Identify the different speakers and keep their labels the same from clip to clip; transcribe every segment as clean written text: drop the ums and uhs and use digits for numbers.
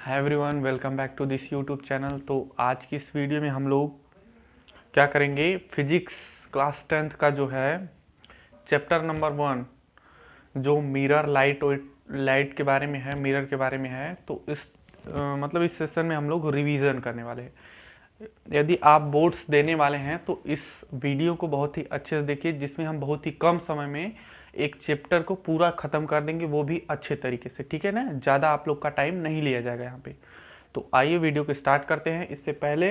Speaker 1: Hi everyone, welcome back to this YouTube channel. तो आज की इस वीडियो में हम लोग क्या करेंगे, फिजिक्स क्लास 10th का जो है चैप्टर नंबर 1 जो मिरर लाइट के बारे में है, मिरर के बारे में है। तो इस इस सेशन में हम लोग रिवीजन करने वाले हैं। यदि आप बोर्ड्स देने वाले हैं तो इस वीडियो को बहुत ही अच्छे से देखिए, जिसमें हम बहुत ही कम समय में एक चैप्टर को पूरा ख़त्म कर देंगे, वो भी अच्छे तरीके से। ठीक है ना, ज़्यादा आप लोग का टाइम नहीं लिया जाएगा यहाँ पे। तो आइए वीडियो को स्टार्ट करते हैं। इससे पहले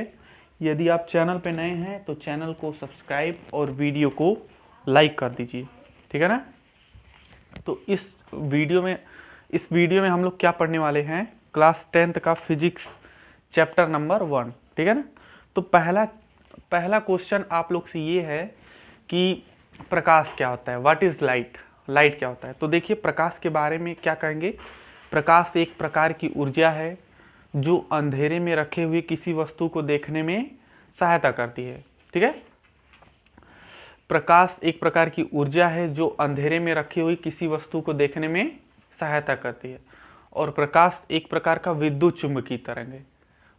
Speaker 1: यदि आप चैनल पे नए हैं तो चैनल को सब्सक्राइब और वीडियो को लाइक कर दीजिए, ठीक है ना। तो इस वीडियो में हम लोग क्या पढ़ने वाले हैं, क्लास 10th का फिजिक्स चैप्टर नंबर 1, ठीक है ना। तो पहला क्वेश्चन आप लोग से ये है कि प्रकाश क्या होता है, व्हाट इज लाइट, लाइट क्या होता है। तो देखिए, प्रकाश के बारे में क्या कहेंगे। प्रकाश एक प्रकार की ऊर्जा है जो अंधेरे में रखे हुए किसी वस्तु को देखने में सहायता करती है, ठीक है। प्रकाश एक प्रकार की ऊर्जा है जो अंधेरे में रखी हुई किसी वस्तु को देखने में सहायता करती है। और प्रकाश एक प्रकार का विद्युत चुंबकीय तरंग है।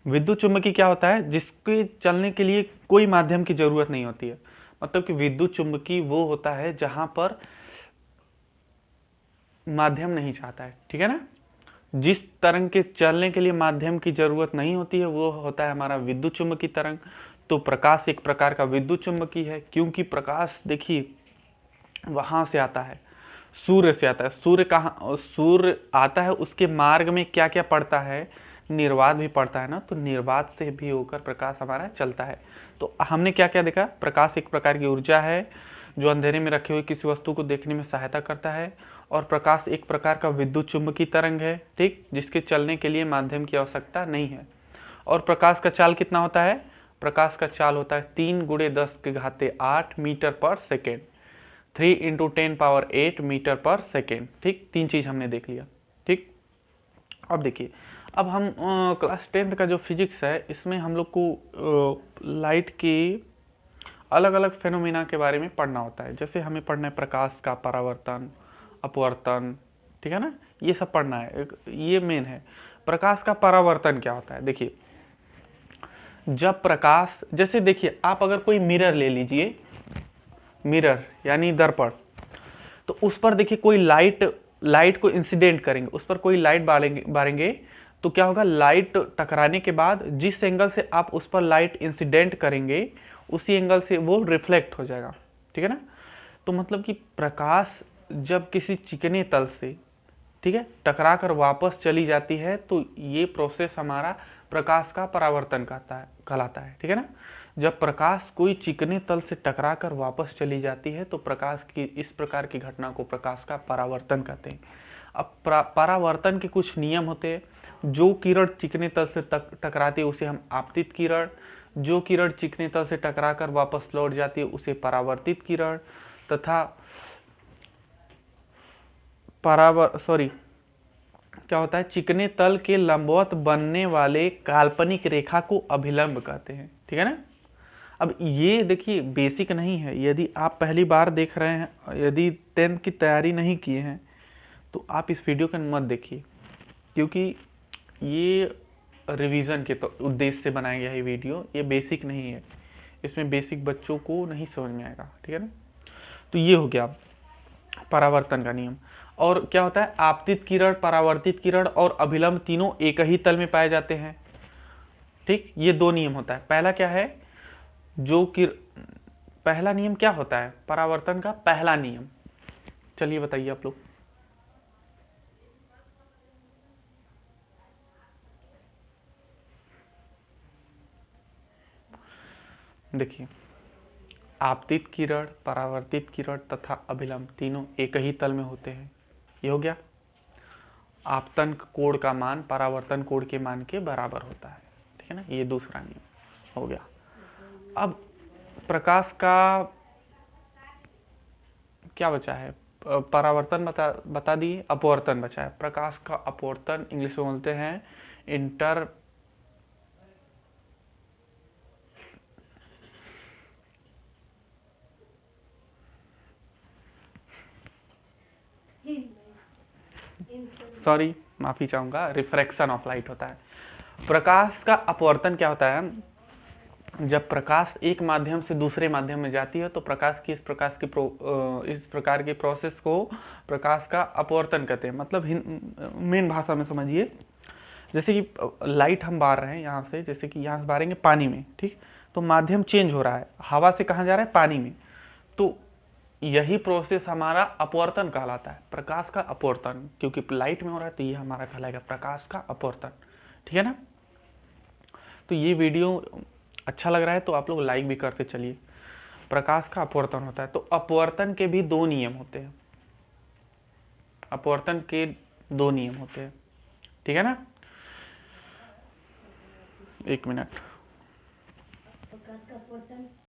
Speaker 1: विद्युत चुंबकीय क्या होता है, जिसके चलने के लिए कोई माध्यम की जरूरत नहीं होती है। मतलब कि विद्युत चुंबकीय वो होता है जहां पर माध्यम नहीं चाहता है, ठीक है ना। जिस तरंग के चलने के लिए माध्यम की जरूरत नहीं होती है वो होता है हमारा विद्युत चुंबकीय तरंग। तो प्रकाश एक प्रकार का विद्युत चुंबकीय है, क्योंकि प्रकाश देखिए वहां से आता है, सूर्य से आता है। सूर्य आता है, उसके मार्ग में क्या क्या पड़ता है, निर्वात भी पड़ता है ना। तो निर्वात से भी होकर प्रकाश हमारा चलता है। तो हमने क्या क्या देखा, प्रकाश एक प्रकार की ऊर्जा है जो अंधेरे में रखी हुई किसी वस्तु को देखने में सहायता करता है। और प्रकाश एक प्रकार का विद्युत चुंबकीय तरंग है, ठीक, जिसके चलने के लिए माध्यम की आवश्यकता नहीं है। और प्रकाश का चाल कितना होता है, प्रकाश का चाल होता है 3×10⁸ मीटर पर सेकेंड, 3×10⁸ मीटर पर सेकेंड, ठीक। तीन चीज हमने देख लिया, ठीक। अब देखिए, अब हम क्लास 10th का जो फिजिक्स है इसमें हम लोग को लाइट के अलग अलग फेनोमेना के बारे में पढ़ना होता है। जैसे हमें पढ़ना है प्रकाश का परावर्तन, अपवर्तन, ठीक है ना, ये सब पढ़ना है। ये मेन है। प्रकाश का परावर्तन क्या होता है, देखिए जब प्रकाश, जैसे देखिए आप अगर कोई मिरर ले लीजिए, मिरर यानी दर्पण, तो उस पर देखिए कोई लाइट को इंसिडेंट करेंगे, उस पर कोई लाइट बारेंगे तो क्या होगा, लाइट टकराने के बाद जिस एंगल से आप उस पर लाइट इंसिडेंट करेंगे उसी एंगल से वो रिफ्लेक्ट हो जाएगा, ठीक है ना। तो मतलब कि प्रकाश जब किसी चिकने तल से, ठीक है, टकरा कर वापस चली जाती है तो ये प्रोसेस हमारा प्रकाश का परावर्तन कहलाता है, ठीक है ना। जब प्रकाश कोई चिकने तल से टकरा कर वापस चली जाती है तो प्रकाश की इस प्रकार की घटना को प्रकाश का परावर्तन कहते हैं। अब परावर्तन के कुछ नियम होते हैं। जो किरण चिकने तल से टकराती है उसे हम आपतित किरण, जो किरण चिकने तल से टकरा कर वापस लौट जाती है उसे परावर्तित किरण, तथा क्या होता है, चिकने तल के लंबवत बनने वाले काल्पनिक रेखा को अभिलंब कहते हैं, ठीक है ना। अब ये देखिए बेसिक नहीं है, यदि आप पहली बार देख रहे हैं, यदि 10th की तैयारी नहीं किए हैं तो आप इस वीडियो को मत देखिए, क्योंकि ये रिवीजन के तो उद्देश्य से बनाया गया है वीडियो, ये बेसिक नहीं है, इसमें बेसिक बच्चों को नहीं समझ में आएगा, ठीक है ना। तो ये हो गया परावर्तन का नियम। और क्या होता है, आपतित किरण, परावर्तित किरण और अभिलंब तीनों एक ही तल में पाए जाते हैं, ठीक। ये दो नियम होता है। पहला क्या है, पहला नियम क्या होता है परावर्तन का, पहला नियम, चलिए बताइए आप लोग। देखिए, आपतित किरण, परावर्तित किरण तथा अभिलंब तीनों एक ही तल में होते हैं। ये हो गया। आपतन कोण का मान परावर्तन कोण के मान के बराबर होता है, ठीक है ना। ये दूसरा नियम हो गया। अब प्रकाश का क्या बचा है, परावर्तन बता दिए, अपवर्तन बचा है। प्रकाश का अपवर्तन इंग्लिश में बोलते हैं इंटर सॉरी माफ़ी चाहूँगा, रिफ्रैक्शन ऑफ लाइट होता है। प्रकाश का अपवर्तन क्या होता है? जब प्रकाश एक माध्यम से दूसरे माध्यम में जाती है तो प्रकाश की इस प्रकार की प्रोसेस को प्रकाश का अपवर्तन कहते हैं। मतलब मेन भाषा में समझिए, जैसे कि लाइट हम बार रहे हैं यहाँ से, जैसे कि यहाँ से बारेंगे पानी में, ठीक, तो माध्यम चेंज हो रहा है, हवा से कहाँ जा रहा है? पानी में। तो यही प्रोसेस हमारा अपवर्तन कहलाता है, प्रकाश का अपवर्तन, क्योंकि लाइट में हो रहा है तो ये हमारा कहलाएगा प्रकाश का अपवर्तन। ठीक है ना? तो ये वीडियो अच्छा लग रहा है तो आप लोग लाइक भी करते चलिए। प्रकाश का अपवर्तन होता है, तो अपवर्तन के भी दो नियम होते हैं, अपवर्तन के दो नियम होते हैं। ठीक है ना? एक मिनट।